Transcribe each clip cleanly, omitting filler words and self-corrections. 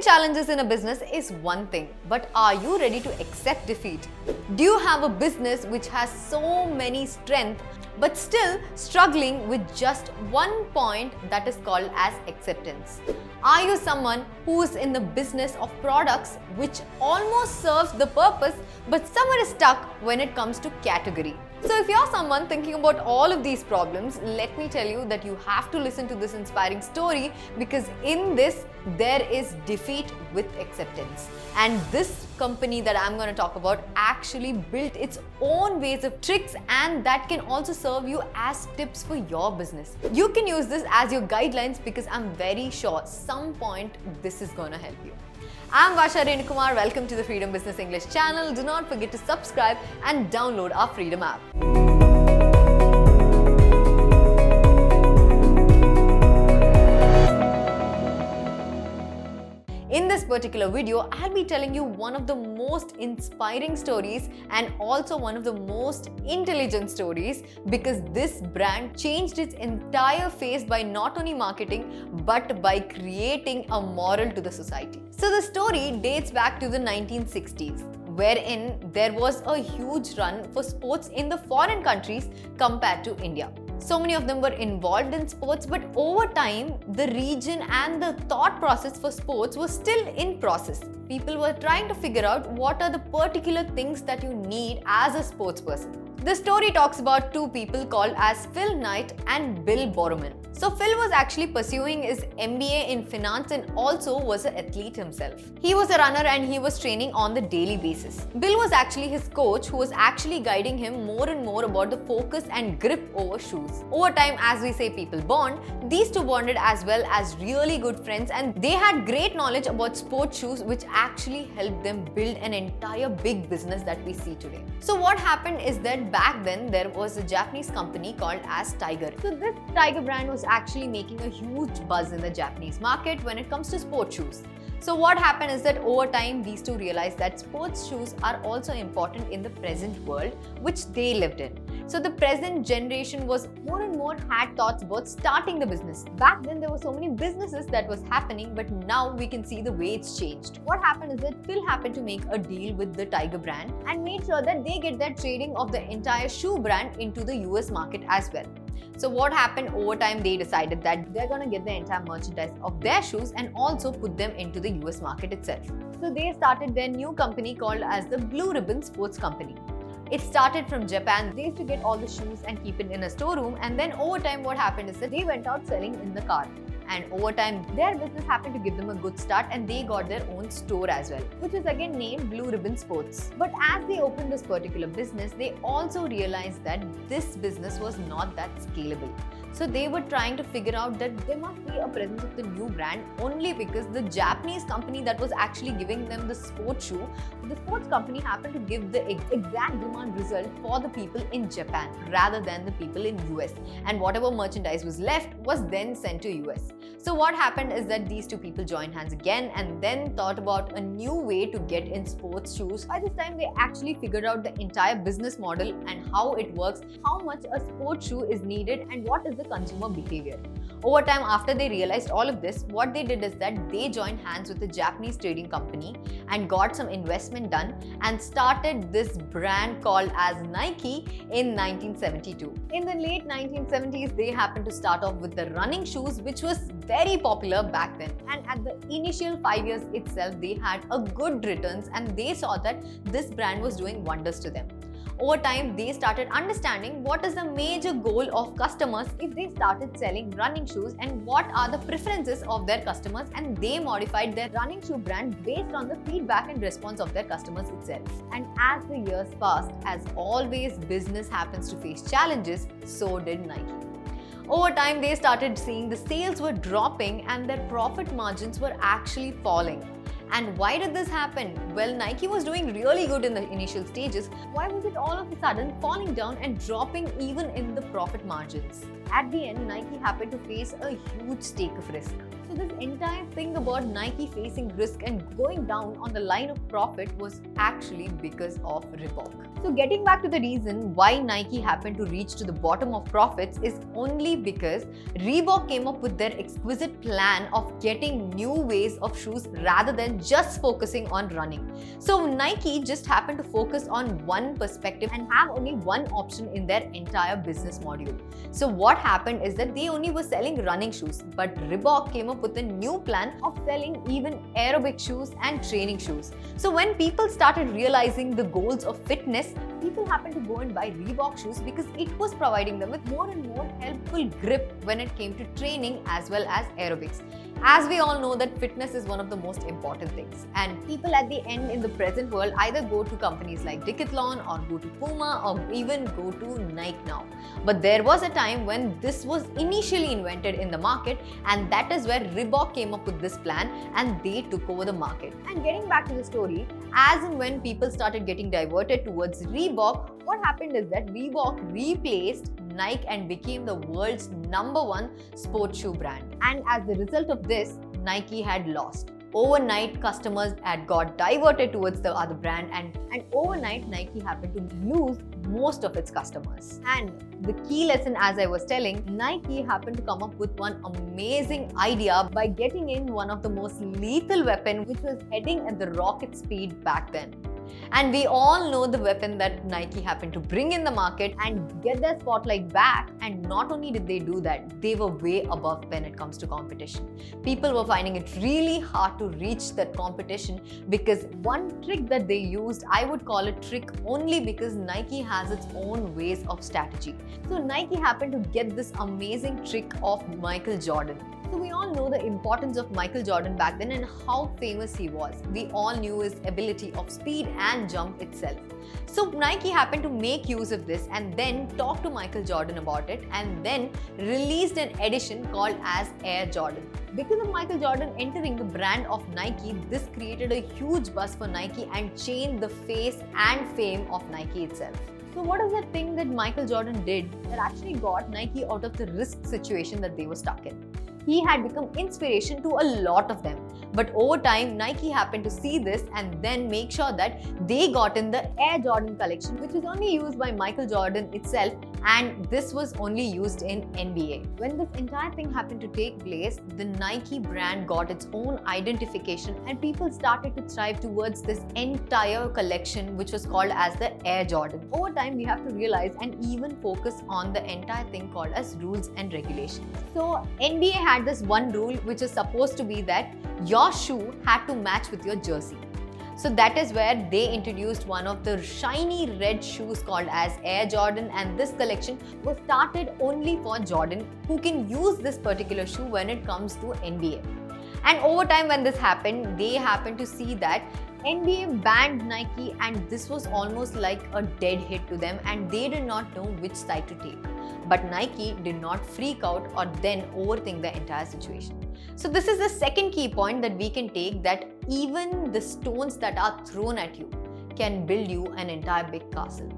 challenges in a business is one thing, but are you ready to accept defeat? Do you have a business which has so many strengths but still struggling with just one point that is called as acceptance? Are you someone who is in the business of products which almost serves the purpose but somewhere is stuck when it comes to category? So if you're someone thinking about all of these problems, let me tell you that you have to listen to this inspiring story, because in this there is defeat with acceptance. And this company that I'm going to talk about actually built its own ways of tricks, and that can also serve you as tips for your business. You can use this as your guidelines, because I'm very sure some point this is going to help you. I'm Varsha. Welcome to the Freedom Business English channel. Do not forget to subscribe and download our Freedom app. In this particular video, I'll be telling you one of the most inspiring stories and also one of the most intelligent stories, because this brand changed its entire face by not only marketing but by creating a moral to the society. So the story dates back to the 1960s, wherein there was a huge run for sports in the foreign countries compared to India. So many of them were involved in sports, but over time, the region and the thought process for sports was still in process. People were trying to figure out what are the particular things that you need as a sports person. The story talks about two people called as Phil Knight and Bill Bowerman. So Phil was actually pursuing his MBA in finance and also was an athlete himself. He was a runner and he was training on the daily basis. Bill was actually his coach, who was actually guiding him more and more about the focus and grip over shoes. Over time, as we say, people bond. These two bonded as well as really good friends, and they had great knowledge about sports shoes, which actually helped them build an entire big business that we see today. So what happened is that back then there was a Japanese company called as Tiger. So this Tiger brand was actually making a huge buzz in the Japanese market when it comes to sports shoes. So what happened is that over time, these two realized that sports shoes are also important in the present world which they lived in. So the present generation was more and more had thoughts about starting the business. Back then there were so many businesses that was happening, but now we can see the way it's changed. What happened is that Phil happened to make a deal with the Tiger brand and made sure that they get that trading of the entire shoe brand into the US market as well. So what happened over time, they decided that they're going to get the entire merchandise of their shoes and also put them into the US market itself. So they started their new company called as the Blue Ribbon Sports Company. It started from Japan. They used to get all the shoes and keep it in a storeroom, and then over time what happened is that they went out selling in the car. And over time, their business happened to give them a good start, and they got their own store as well, which is again named Blue Ribbon Sports. But as they opened this particular business, they also realized that this business was not that scalable. So they were trying to figure out that there must be a presence of the new brand, only because the Japanese company that was actually giving them the sports shoe, the sports company happened to give the exact demand result for the people in Japan rather than the people in US. And whatever merchandise was left was then sent to US. So what happened is that these two people joined hands again and then thought about a new way to get in sports shoes. By this time, they actually figured out the entire business model and how it works, how much a sports shoe is needed, and what is the consumer behavior. Over time, after they realized all of this, what they did is that they joined hands with a Japanese trading company and got some investment done and started this brand called as Nike in 1972. In the late 1970s, they happened to start off with the running shoes, which was very popular back then. And at the initial 5 years itself, they had a good returns and they saw that this brand was doing wonders to them. Over time, they started understanding what is the major goal of customers if they started selling running shoes and what are the preferences of their customers, and they modified their running shoe brand based on the feedback and response of their customers itself. And as the years passed, as always business happens to face challenges, so did Nike. Over time, they started seeing the sales were dropping and their profit margins were actually falling. And why did this happen? Well, Nike was doing really good in the initial stages. Why was it all of a sudden falling down and dropping even in the profit margins? At the end, Nike happened to face a huge stake of risk. So So this entire thing about Nike facing risk and going down on the line of profit was actually because of Reebok. So getting back to the reason why Nike happened to reach to the bottom of profits is only because Reebok came up with their exquisite plan of getting new ways of shoes rather than just focusing on running. So Nike just happened to focus on one perspective and have only one option in their entire business module. So what happened is that they only were selling running shoes, but Reebok came up with a new plan of selling even aerobic shoes and training shoes. So when people started realizing the goals of fitness, people happened to go and buy Reebok shoes because it was providing them with more and more helpful grip when it came to training as well as aerobics. As we all know that fitness is one of the most important things, and people at the end in the present world either go to companies like Decathlon or go to Puma or even go to Nike now. But there was a time when this was initially invented in the market, and that is where Reebok came up with this plan and they took over the market. And getting back to the story, as and when people started getting diverted towards Reebok, what happened is that Reebok replaced Nike and became the world's #1 sports shoe brand. And as the result of this, Nike had lost. Overnight, customers had got diverted towards the other brand, and overnight, Nike happened to lose most of its customers. And the key lesson, as I was telling, Nike happened to come up with one amazing idea by getting in one of the most lethal weapon, which was heading at the rocket speed back then. And we all know the weapon that Nike happened to bring in the market and get their spotlight back. And not only did they do that, they were way above when it comes to competition. People were finding it really hard to reach that competition because one trick that they used, I would call it trick only because Nike has its own ways of strategy. So Nike happened to get this amazing trick of Michael Jordan. So we all know the importance of Michael Jordan back then and how famous he was. We all knew his ability of speed and jump itself. So Nike happened to make use of this and then talk to Michael Jordan about it and then released an edition called as Air Jordan. Because of Michael Jordan entering the brand of Nike, this created a huge buzz for Nike and changed the face and fame of Nike itself. So what is that thing that Michael Jordan did that actually got Nike out of the risk situation that they were stuck in? He had become inspiration to a lot of them. But over time, Nike happened to see this and then make sure that they got in the Air Jordan collection, which was only used by Michael Jordan itself, and this was only used in NBA. When this entire thing happened to take place, the Nike brand got its own identification and people started to thrive towards this entire collection, which was called as the Air Jordan. Over time, we have to realize and even focus on the entire thing called as rules and regulations. So NBA had this one rule which is supposed to be that your shoe had to match with your jersey. So that is where they introduced one of the shiny red shoes called as Air Jordan, and this collection was started only for Jordan, who can use this particular shoe when it comes to NBA. And over time when this happened, they happened to see that NBA banned Nike and this was almost like a dead hit to them and they did not know which side to take. But Nike did not freak out or then overthink the entire situation. So this is the second key point that we can take, that even the stones that are thrown at you can build you an entire big castle.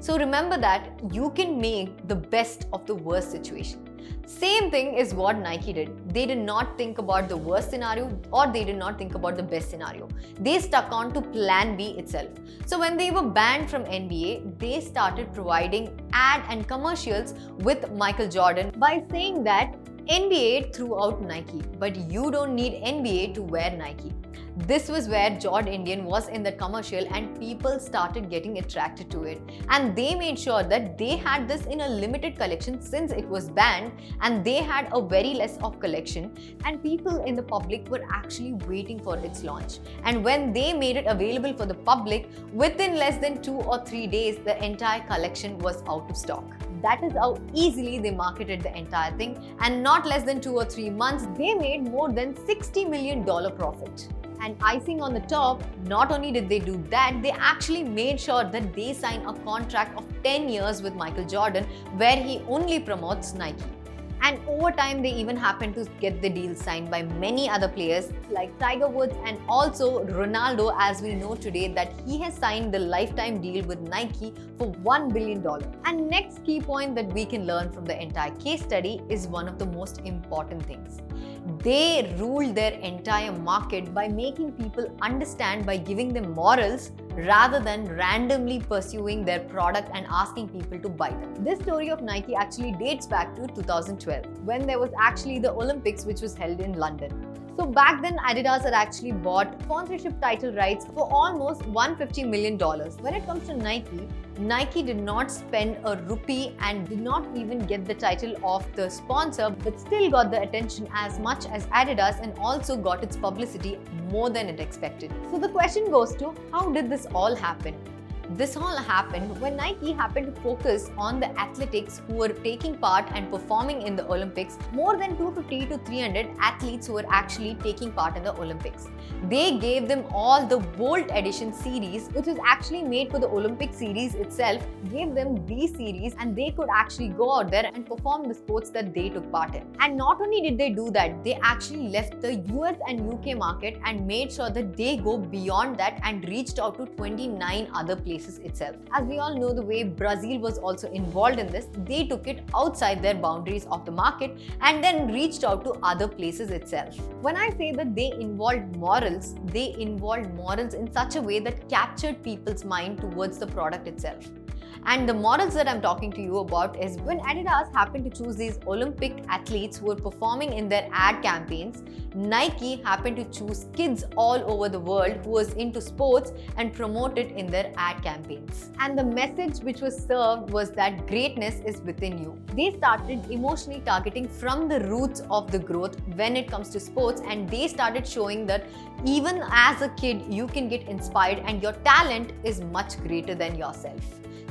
So remember that you can make the best of the worst situation. Same thing is what Nike did. They did not think about the worst scenario or they did not think about the best scenario. They stuck on to plan B itself. So when they were banned from NBA, they started providing ad and commercials with Michael Jordan by saying that NBA threw out Nike, but you don't need NBA to wear Nike. This was where Jord Indian was in the commercial and people started getting attracted to it. And they made sure that they had this in a limited collection since it was banned, and they had a very less of collection and people in the public were actually waiting for its launch. And when they made it available for the public, within less than 2 or 3 days, the entire collection was out of stock. That is how easily they marketed the entire thing, and not less than 2 or 3 months, they made more than $60 million profit. And icing on the top, not only did they do that, they actually made sure that they signed a contract of 10 years with Michael Jordan where he only promotes Nike. And over time, they even happened to get the deal signed by many other players like Tiger Woods and also Ronaldo, as we know today that he has signed the lifetime deal with Nike for $1 billion. And next key point that we can learn from the entire case study is one of the most important things. They ruled their entire market by making people understand by giving them morals rather than randomly pursuing their product and asking people to buy them. This story of Nike actually dates back to 2012 when there was actually the Olympics which was held in London. So back then, Adidas had actually bought sponsorship title rights for almost $150 million. When it comes to Nike, Nike did not spend a rupee and did not even get the title of the sponsor, but still got the attention as much as Adidas and also got its publicity more than it expected. So the question goes to, how did this all happen? This all happened when Nike happened to focus on the athletics who were taking part and performing in the Olympics. More than 250 to 300 athletes who were actually taking part in the Olympics. They gave them all the Bolt Edition series, which was actually made for the Olympic series itself, gave them these series and they could actually go out there and perform the sports that they took part in. And not only did they do that, they actually left the US and UK market and made sure that they go beyond that and reached out to 29 other places itself. As we all know, the way Brazil was also involved in this, they took it outside their boundaries of the market and then reached out to other places itself. When I say that they involved morals in such a way that captured people's mind towards the product itself. And the morals that I'm talking to you about is when Adidas happened to choose these Olympic athletes who were performing in their ad campaigns, Nike happened to choose kids all over the world who was into sports and promote it in their ad campaigns. And the message which was served was that greatness is within you. They started emotionally targeting from the roots of the growth when it comes to sports, and they started showing that even as a kid you can get inspired and your talent is much greater than yourself.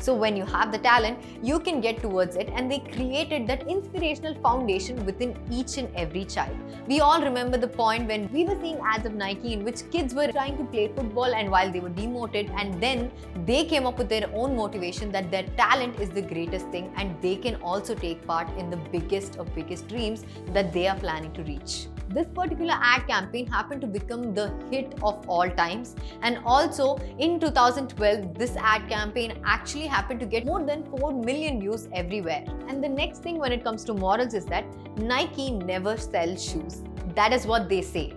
So when you have the talent, you can get towards it, and they created that inspirational foundation within each and every child. We all remember the point when we were seeing ads of Nike in which kids were trying to play football and while they were demoted, and then they came up with their own motivation that their talent is the greatest thing and they can also take part in the biggest of biggest dreams that they are planning to reach. This particular ad campaign happened to become the hit of all times, and also in 2012 this ad campaign actually happened to get more than 4 million views everywhere. And the next thing when it comes to morals is that Nike never sells shoes. That is what they say,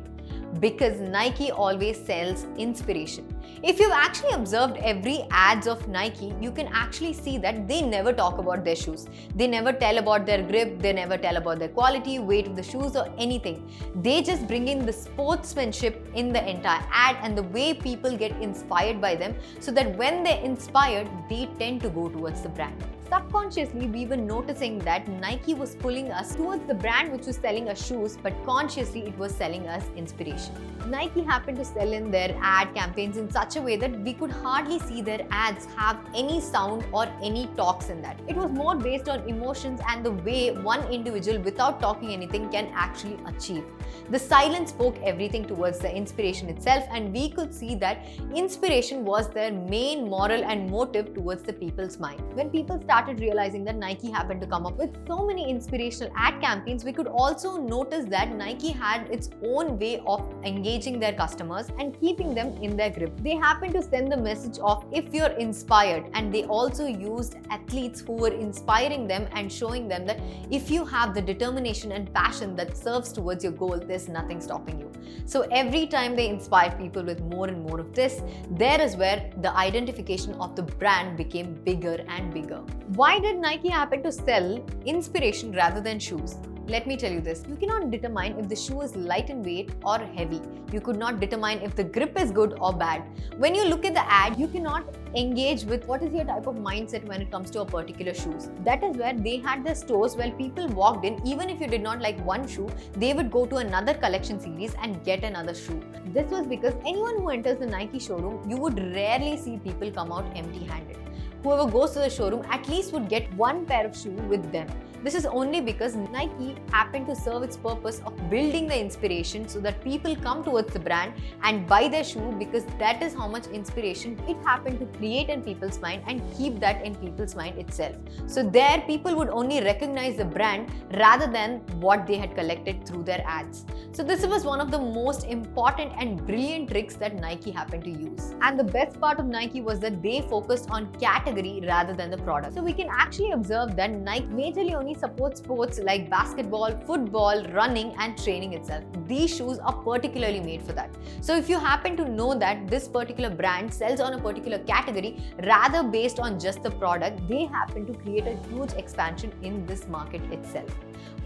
because Nike always sells inspiration. If you've actually observed every ads of Nike, you can actually see that they never talk about their shoes. They never tell about their grip, they never tell about their quality, weight of the shoes or anything. They just bring in the sportsmanship in the entire ad and the way people get inspired by them, so that when they're inspired, they tend to go towards the brand. Subconsciously, we were noticing that Nike was pulling us towards the brand which was selling us shoes, but consciously it was selling us inspiration. Nike happened to sell in their ad campaigns in such a way that we could hardly see their ads have any sound or any talks in that. It was more based on emotions and the way one individual without talking anything can actually achieve. The silence spoke everything towards the inspiration itself, and we could see that inspiration was their main moral and motive towards the people's mind. When people started realizing that Nike happened to come up with so many inspirational ad campaigns, we could also notice that Nike had its own way of engaging their customers and keeping them in their grip. They happened to send the message of if you're inspired, and they also used athletes who were inspiring them and showing them that if you have the determination and passion that serves towards your goal, there's nothing stopping you. So every time they inspired people with more and more of this, there is where the identification of the brand became bigger and bigger. Why did Nike happen to sell inspiration rather than shoes? Let me tell you this, you cannot determine if the shoe is light in weight or heavy. You could not determine if the grip is good or bad. When you look at the ad, you cannot engage with what is your type of mindset when it comes to a particular shoes. That is where they had their stores where people walked in, even if you did not like one shoe, they would go to another collection series and get another shoe. This was because anyone who enters the Nike showroom, you would rarely see people come out empty-handed. Whoever goes to the showroom at least would get one pair of shoes with them. This is only because Nike happened to serve its purpose of building the inspiration so that people come towards the brand and buy their shoe, because that is how much inspiration it happened to create in people's mind and keep that in people's mind itself. So there people would only recognize the brand rather than what they had collected through their ads. So this was one of the most important and brilliant tricks that Nike happened to use. And the best part of Nike was that they focused on category rather than the product. So we can actually observe that Nike majorly only Nike supports sports like basketball, football, running and training itself. These shoes are particularly made for that. So if you happen to know that this particular brand sells on a particular category rather based on just the product, they happen to create a huge expansion in this market itself.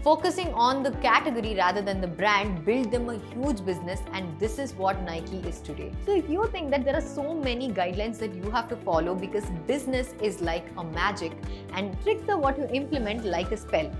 Focusing on the category rather than the brand built them a huge business, and this is what Nike is today. So if you think that there are so many guidelines that you have to follow because business is like a magic and tricks are what you implement like a spell,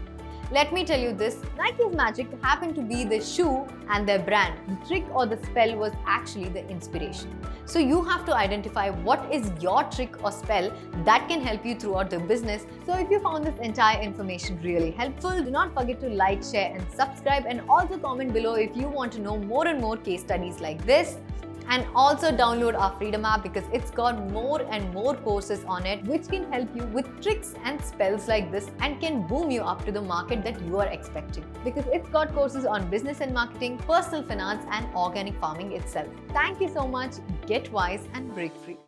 let me tell you this, Nike's magic happened to be the shoe and their brand. The trick or the spell was actually the inspiration. So you have to identify what is your trick or spell that can help you throughout the business. So if you found this entire information really helpful, do not forget to like, share and subscribe, and also comment below if you want to know more and more case studies like this. And also download our Freedom app because it's got more and more courses on it which can help you with tricks and spells like this and can boom you up to the market that you are expecting. Because it's got courses on business and marketing, personal finance and organic farming itself. Thank you so much. Get wise and break free.